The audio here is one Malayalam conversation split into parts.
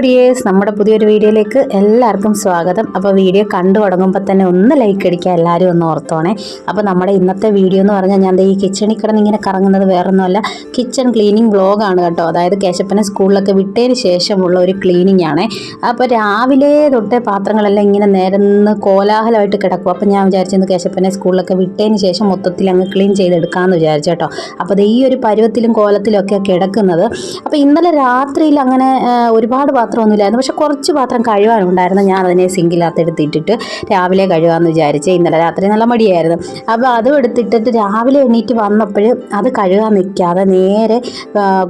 ഡിയേഴ്സ്, നമ്മുടെ പുതിയൊരു വീഡിയോയിലേക്ക് എല്ലാവർക്കും സ്വാഗതം. അപ്പോൾ വീഡിയോ കണ്ടു തുടങ്ങുമ്പോൾ തന്നെ ഒന്ന് ലൈക്ക് അടിക്കുക, എല്ലാവരും ഒന്ന് ഓർത്തോണേ. അപ്പോൾ നമ്മുടെ ഇന്നത്തെ വീഡിയോ എന്ന് പറഞ്ഞാൽ ഞാൻ ഈ കിച്ചണിൽ കിടന്ന് ഇങ്ങനെ കറങ്ങുന്നത് വേറൊന്നുമല്ല, കിച്ചൺ ക്ലീനിങ് വ്ളോഗാണ് കേട്ടോ. അതായത് കേശപ്പനെ സ്കൂളിലൊക്കെ വിട്ടതിന് ശേഷമുള്ള ഒരു ക്ലീനിങ് ആണ്. അപ്പോൾ രാവിലെ തൊട്ടേ പാത്രങ്ങളെല്ലാം ഇങ്ങനെ നിരന്ന് കോലാഹലമായിട്ട് കിടക്കും. അപ്പോൾ ഞാൻ വിചാരിച്ചത് കേശപ്പനെ സ്കൂളിലൊക്കെ വിട്ടതിന് ശേഷം മൊത്തത്തിൽ അങ്ങ് ക്ലീൻ ചെയ്തെടുക്കാമെന്ന് വിചാരിച്ചു കേട്ടോ. അപ്പോൾ അത് ഈ ഒരു പരുവത്തിലും കോലത്തിലും ഒക്കെ കിടക്കുന്നത്. അപ്പോൾ ഇന്നലെ രാത്രിയിൽ അങ്ങനെ ഒരുപാട് പാത്രമൊന്നുമില്ലായിരുന്നു, പക്ഷെ കുറച്ച് പാത്രം കഴുകാനുണ്ടായിരുന്നു. ഞാൻ അതിനെ സിങ്കിനകത്ത് എടുത്തിട്ടിട്ട് രാവിലെ കഴുകാമെന്ന് വിചാരിച്ച്. ഇന്നലെ രാത്രി നല്ല മടിയായിരുന്നു. അപ്പോൾ അതും എടുത്തിട്ടിട്ട് രാവിലെ എണീറ്റ് വന്നപ്പോൾ അത് കഴുകാൻ നിൽക്കാതെ നേരെ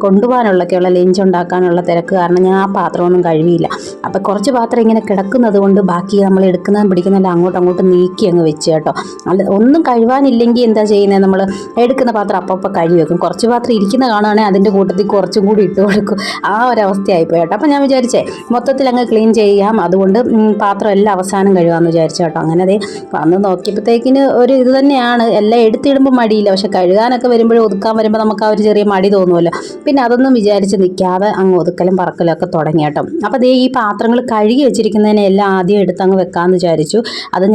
കൊണ്ടുപോകാനുള്ളൊക്കെയുള്ള ലഞ്ച് ഉണ്ടാക്കാനുള്ള തിരക്ക് കാരണം ഞാൻ ആ പാത്രമൊന്നും കഴുകിയില്ല. അപ്പോൾ കുറച്ച് പാത്രം ഇങ്ങനെ കിടക്കുന്നത് കൊണ്ട് ബാക്കി നമ്മൾ എടുക്കുന്നതും പിടിക്കുന്നതെല്ലാം അങ്ങോട്ടും നീക്കി അങ്ങ് വെച്ച് കേട്ടോ. അല്ല, ഒന്നും കഴുകാനില്ലെങ്കിൽ എന്താ ചെയ്യുന്നത്, നമ്മൾ എടുക്കുന്ന പാത്രം അപ്പം കഴുകി വെക്കും. കുറച്ച് പാത്രം ഇരിക്കുന്ന കാണുകയാണെങ്കിൽ അതിൻ്റെ കൂട്ടത്തിൽ കുറച്ചും കൂടി ഇട്ട് കൊടുക്കും. ആ ഒരവസ്ഥയായിപ്പോയി കേട്ടോ. അപ്പോൾ ഞാൻ വിചാരിച്ചേ മൊത്തത്തിൽ അങ്ങ് ക്ലീൻ ചെയ്യാം, അതുകൊണ്ട് പാത്രം എല്ലാം അവസാനം കഴുകാമെന്ന് വിചാരിച്ചു കേട്ടോ. അങ്ങനെ അതേ വന്ന് നോക്കിയപ്പോഴത്തേക്കിന് ഒരു ഇത് തന്നെയാണ്. എല്ലാം എടുത്തിടുമ്പോൾ മടിയില്ല, പക്ഷെ കഴുകാനൊക്കെ വരുമ്പോഴും ഒതുക്കാൻ വരുമ്പോൾ നമുക്ക് ആ ഒരു ചെറിയ മടി തോന്നുമല്ലോ. പിന്നെ അതൊന്നും വിചാരിച്ച് നിൽക്കാതെ അങ്ങ് ഒതുക്കലും പറക്കലും ഒക്കെ തുടങ്ങി കേട്ടോ. അപ്പോൾ അതേ ഈ പാത്രങ്ങൾ കഴുകി വെച്ചിരിക്കുന്നതിനെ എല്ലാം ആദ്യം എടുത്ത് അങ്ങ് വെക്കാമെന്ന് വിചാരിച്ചു. അത്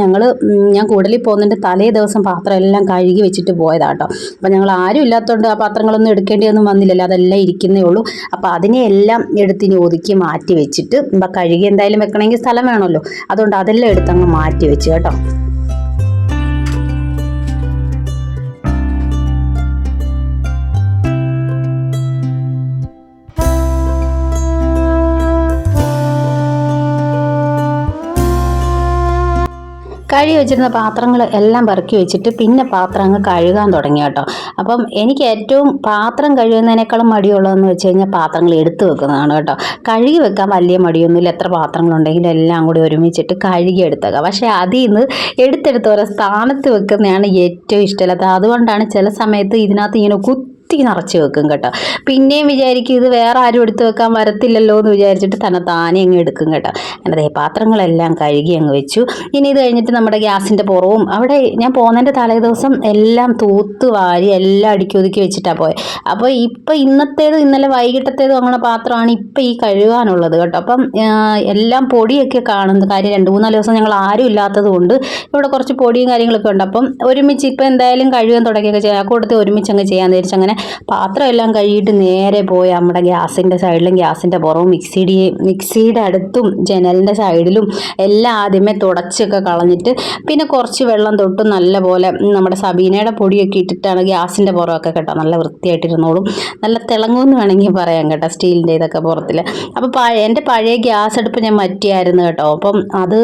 ഞാൻ കൂടുതൽ പോകുന്നതിൻ്റെ തലേ ദിവസം പാത്രം എല്ലാം കഴുകി വെച്ചിട്ട് പോയതാട്ടോ. അപ്പോൾ ഞങ്ങൾ ആരും ഇല്ലാത്തതുകൊണ്ട് ആ പാത്രങ്ങളൊന്നും എടുക്കേണ്ടിയൊന്നും വന്നില്ലല്ലോ, അതെല്ലാം ഇരിക്കുന്നേ ഉള്ളൂ. അപ്പോൾ അതിനെ എല്ലാം എടുത്തിനി ഒതുക്കി മാറ്റി വെച്ചിട്ട് കഴുകി എന്തായാലും വെക്കണമെങ്കിൽ സ്ഥലം വേണമല്ലോ, അതുകൊണ്ട് അതെല്ലാം എടുത്തങ്ങ് മാറ്റി വെച്ച് കേട്ടോ. കഴുകി വെച്ചിരുന്ന പാത്രങ്ങൾ എല്ലാം പെറുക്കി വെച്ചിട്ട് പിന്നെ പാത്രം അങ്ങ് കഴുകാൻ തുടങ്ങി കേട്ടോ. അപ്പം എനിക്ക് ഏറ്റവും പാത്രം കഴുകുന്നതിനേക്കാളും മടിയുള്ളതെന്ന് വെച്ച് കഴിഞ്ഞാൽ പാത്രങ്ങൾ എടുത്ത് വെക്കുന്നതാണ് കേട്ടോ. കഴുകി വെക്കാൻ വലിയ മടിയൊന്നുമില്ല, എത്ര പാത്രങ്ങളുണ്ടെങ്കിലും എല്ലാം കൂടി ഒരുമിച്ചിട്ട് കഴുകി എടുത്തേക്കാം. പക്ഷേ അതിൽ നിന്ന് എടുത്തെടുത്ത് ഓരോ സ്ഥാനത്ത് വെക്കുന്നതാണ് ഏറ്റവും ഇഷ്ടമില്ലാത്തത്. അതുകൊണ്ടാണ് ചില സമയത്ത് ഇതിനകത്ത് ഇങ്ങനെ നിറച്ച് വെക്കും കേട്ടോ. പിന്നെയും വിചാരിക്കും ഇത് വേറെ ആരും എടുത്ത് വെക്കാൻ വരത്തില്ലല്ലോ എന്ന് വിചാരിച്ചിട്ട് താനെ അങ്ങ് എടുക്കും കേട്ടോ. അങ്ങനെ പാത്രങ്ങളെല്ലാം കഴുകി അങ്ങ് വെച്ചു. ഇനി ഇത് കഴിഞ്ഞിട്ട് നമ്മുടെ ഗ്യാസിൻ്റെ പുറവും അവിടെ ഞാൻ പോകുന്നതിൻ്റെ തലേ ദിവസം എല്ലാം തൂത്ത് വാരി എല്ലാം അടുക്കി ഒതുക്കി വെച്ചിട്ടാണ് പോയത്. അപ്പോൾ ഇപ്പം ഇന്നലെ വൈകിട്ടത്തേതും അങ്ങനെ പാത്രമാണ് ഇപ്പം ഈ കഴുകാനുള്ളത് കേട്ടോ. അപ്പം എല്ലാം പൊടിയൊക്കെ കാണുന്ന കാര്യം 2-3 ദിവസം ഞങ്ങൾ ആരും ഇല്ലാത്തത് കൊണ്ട് ഇവിടെ കുറച്ച് പൊടിയും കാര്യങ്ങളൊക്കെ ഉണ്ട്. അപ്പം ഒരുമിച്ച് ഇപ്പം എന്തായാലും കഴുകാൻ തുടങ്ങിയൊക്കെ ചെയ്യാം, ആ കൂട്ടത്തിൽ ഒരുമിച്ച് അങ്ങ് ചെയ്യാമെന്ന് വിചാരിച്ചു. അങ്ങനെ പാത്രം എല്ലാം കഴുകിയിട്ട് നേരെ പോയി നമ്മുടെ ഗ്യാസിൻ്റെ സൈഡിലും ഗ്യാസിൻ്റെ പുറവും മിക്സിയുടെ അടുത്തും ജനലിൻ്റെ സൈഡിലും എല്ലാം ആദ്യമേ തുടച്ചൊക്കെ കളഞ്ഞിട്ട് പിന്നെ കുറച്ച് വെള്ളം തൊട്ട് നല്ലപോലെ നമ്മുടെ സബീനയുടെ പൊടിയൊക്കെ ഇട്ടിട്ടാണ് ഗ്യാസിൻ്റെ പുറമൊക്കെ കേട്ടോ. നല്ല വൃത്തിയായിട്ടിരുന്നോളും, നല്ല തിളങ്ങുമെന്ന് വേണമെങ്കിൽ പറയാം കേട്ടോ, സ്റ്റീലിൻ്റെ ഇതൊക്കെ പുറത്തിൽ. അപ്പോൾ എൻ്റെ പഴയ ഗ്യാസ് അടുപ്പ് ഞാൻ മാറ്റിയായിരുന്നു കേട്ടോ. അപ്പം അത്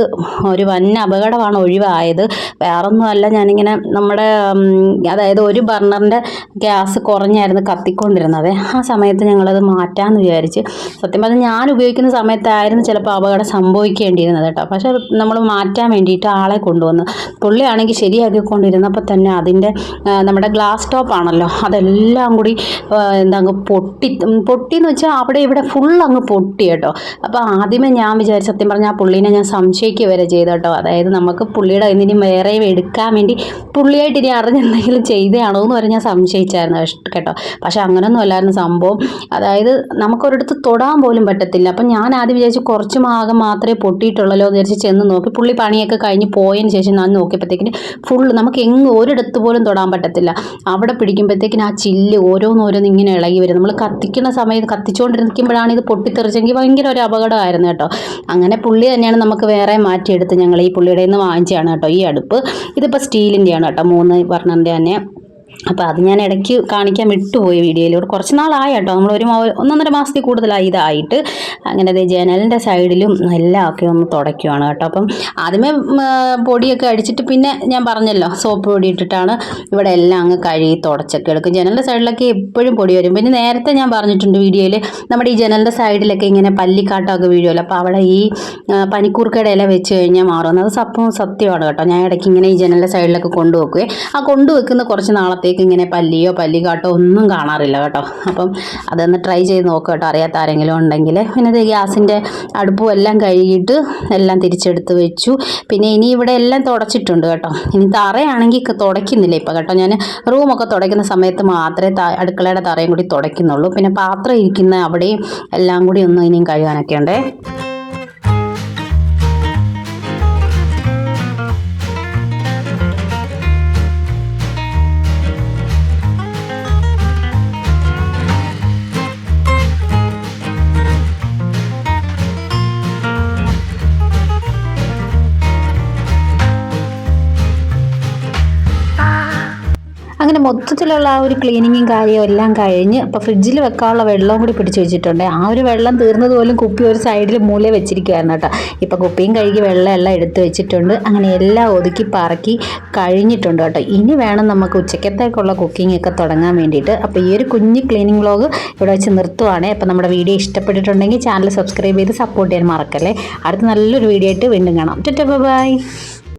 ഒരു വൻ അപകടമാണ് ഒഴിവായത്. വേറൊന്നുമല്ല, ഞാനിങ്ങനെ നമ്മുടെ അതായത് ഒരു ബർണറിൻ്റെ ഗ്യാസ് കുറഞ്ഞായിരുന്നു കത്തിക്കൊണ്ടിരുന്നത്. ആ സമയത്ത് ഞങ്ങളത് മാറ്റാമെന്ന് വിചാരിച്ച്, സത്യം പറഞ്ഞാൽ ഞാൻ ഉപയോഗിക്കുന്ന സമയത്തായിരുന്നു ചിലപ്പോൾ അപകടം സംഭവിക്കേണ്ടിയിരുന്നത് കേട്ടോ. പക്ഷെ അത് നമ്മൾ മാറ്റാൻ വേണ്ടിയിട്ട് ആളെ കൊണ്ടുവന്ന്, പുള്ളിയാണെങ്കിൽ ശരിയാക്കിക്കൊണ്ടിരുന്നപ്പോൾ തന്നെ അതിൻ്റെ നമ്മുടെ ഗ്ലാസ് ടോപ്പാണല്ലോ അതെല്ലാം കൂടി അങ്ങ് പൊട്ടിയെന്ന് വെച്ചാൽ അവിടെ ഇവിടെ ഫുൾ അങ്ങ് പൊട്ടി കേട്ടോ. അപ്പോൾ ആദ്യമേ ഞാൻ വിചാരിച്ചു, സത്യം പറഞ്ഞാൽ ആ പുള്ളീനെ ഞാൻ സംശയിക്കുക വരെ ചെയ്തു കേട്ടോ. അതായത് നമുക്ക് പുള്ളിയുടെ എന്തിനും വേറെ എടുക്കാൻ വേണ്ടി പുള്ളിയായിട്ട് ഇനി അറിഞ്ഞെന്തെങ്കിലും ചെയ്തതാണോ എന്ന് വരെ ഞാൻ സംശയിച്ചായിരുന്നു കേട്ടോ. പക്ഷെ അങ്ങനൊന്നും അല്ലായിരുന്നു സംഭവം. അതായത് നമുക്കൊരിടത്ത് തൊടാൻ പോലും പറ്റത്തില്ല. അപ്പം ഞാൻ ആദ്യം വിചാരിച്ചു കുറച്ച് ഭാഗം മാത്രമേ പൊട്ടിയിട്ടുള്ളല്ലോ എന്ന് വിചാരിച്ച് ചെന്ന് നോക്കി. പുള്ളി പണിയൊക്കെ കഴിഞ്ഞ് പോയതിന് ശേഷം ഞാൻ നോക്കിയപ്പോഴത്തേക്കിന് നമുക്ക് ഒരിടത്ത് പോലും തൊടാൻ പറ്റത്തില്ല. അവിടെ പിടിക്കുമ്പോഴത്തേക്കിന് ആ ചില്ല് ഓരോന്നോരോന്ന് ഇങ്ങനെ ഇളകി വരും. നമ്മൾ കത്തിക്കുന്ന സമയത്ത് കത്തിച്ചുകൊണ്ടിരിക്കുമ്പോഴാണ് ഇത് പൊട്ടിത്തെറിച്ചെങ്കിൽ ഭയങ്കര ഒരു അപകടമായിരുന്നു കേട്ടോ. അങ്ങനെ പുള്ളി തന്നെയാണ് നമുക്ക് വേറെ മാറ്റിയെടുത്ത് ഞങ്ങൾ ഈ പുള്ളിയുടെ നിന്ന് വാങ്ങിച്ചതാണ് കേട്ടോ ഈ അടുപ്പ്. ഇതിപ്പോൾ സ്റ്റീലിൻ്റെയാണ് കേട്ടോ, 3 ബർണറിൻ്റെ തന്നെ. അപ്പോൾ അത് ഞാൻ ഇടയ്ക്ക് കാണിക്കാൻ വിട്ടുപോയി വീഡിയോയിലൂടെ. കുറച്ച് നാളായി കേട്ടോ, നമ്മൾ 1-1.5 മാസത്തിൽ കൂടുതലായി ഇതായിട്ട്. അങ്ങനെ അത് ജനലിൻ്റെ സൈഡിലും എല്ലാം ഒക്കെ ഒന്ന് തുടയ്ക്കുവാണ് കേട്ടോ. അപ്പം ആദ്യമേ പൊടിയൊക്കെ അടിച്ചിട്ട് പിന്നെ ഞാൻ പറഞ്ഞല്ലോ സോപ്പ് പൊടി ഇട്ടിട്ടാണ് ഇവിടെ എല്ലാം അങ്ങ് കഴുകി തുടച്ചൊക്കെ എടുക്കും. ജനലിൻ്റെ സൈഡിലൊക്കെ എപ്പോഴും പൊടി വരും. പിന്നെ നേരത്തെ ഞാൻ പറഞ്ഞിട്ടുണ്ട് വീഡിയോയിൽ, നമ്മുടെ ഈ ജനലിൻ്റെ സൈഡിലൊക്കെ ഇങ്ങനെ പല്ലിക്കാട്ടമൊക്കെ വീഴുമല്ലോ, അപ്പോൾ അവിടെ ഈ പനിക്കൂർക്കയുടെ ഇല വെച്ച് കഴിഞ്ഞാൽ മാറുന്നത് സത്യമാണ് കേട്ടോ. ഞാൻ ഇടയ്ക്ക് ഇങ്ങനെ ഈ ജനലിൻ്റെ സൈഡിലൊക്കെ കൊണ്ടുവെക്കുകയെ ആ കൊണ്ടുവെക്കുന്ന കുറച്ച് നാളത്തെ ഭാഗത്തേക്ക് ഇങ്ങനെ പല്ലിയോ പല്ലിക്കാട്ടോ ഒന്നും കാണാറില്ല കേട്ടോ. അപ്പം അതൊന്ന് ട്രൈ ചെയ്ത് നോക്കുക കേട്ടോ, അറിയാത്ത ആരെങ്കിലും ഉണ്ടെങ്കിൽ. പിന്നെ ഇത് ഗ്യാസിൻ്റെ അടുപ്പും എല്ലാം കഴുകിയിട്ട് എല്ലാം തിരിച്ചെടുത്ത് വെച്ചു. പിന്നെ ഇനി ഇവിടെ എല്ലാം തുടച്ചിട്ടുണ്ട് കേട്ടോ. ഇനി തറയാണെങ്കിൽ തുടയ്ക്കുന്നില്ല ഇപ്പം കേട്ടോ. ഞാൻ റൂമൊക്കെ തുടയ്ക്കുന്ന സമയത്ത് മാത്രമേ അടുക്കളയുടെ തറയും കൂടി തുടയ്ക്കുന്നുള്ളൂ. പിന്നെ പാത്രം ഇരിക്കുന്ന അവിടെയും എല്ലാം കൂടി ഒന്ന് ഇനിയും കഴുകാനൊക്കെ ഉണ്ടേ. അങ്ങനെ മൊത്തത്തിലുള്ള ആ ഒരു ക്ലീനിങ്ങും കാര്യവും എല്ലാം കഴിഞ്ഞ് ഇപ്പോൾ ഫ്രിഡ്ജിൽ വെക്കാനുള്ള വെള്ളവും കൂടി പിടിച്ച് വെച്ചിട്ടുണ്ട്. ആ ഒരു വെള്ളം തീർന്നത് പോലും കുപ്പി ഒരു സൈഡിൽ മൂല വെച്ചിരിക്കുമായിരുന്നു കേട്ടോ. ഇപ്പോൾ കുപ്പിയും കഴുകി വെള്ളം എല്ലാം എടുത്ത് വെച്ചിട്ടുണ്ട്. അങ്ങനെ എല്ലാം ഒതുക്കി പറക്കി കഴിഞ്ഞിട്ടുണ്ട് കേട്ടോ. ഇനി വേണം നമുക്ക് ഉച്ചക്കത്തേക്കുള്ള കുക്കിംഗ് ഒക്കെ തുടങ്ങാൻ വേണ്ടിയിട്ട്. അപ്പോൾ ഈ ഒരു കുഞ്ഞ് ക്ലീനിങ് വ്ലോഗ് ഇവിടെ വെച്ച് നിർത്തുവാണ്. അപ്പോൾ നമ്മുടെ വീഡിയോ ഇഷ്ടപ്പെട്ടിട്ടുണ്ടെങ്കിൽ ചാനൽ സബ്സ്ക്രൈബ് ചെയ്ത് സപ്പോർട്ട് ചെയ്യാൻ മറക്കല്ലേ. അടുത്ത നല്ലൊരു വീഡിയോ ആയിട്ട് വീണ്ടും കാണാം. ബൈ.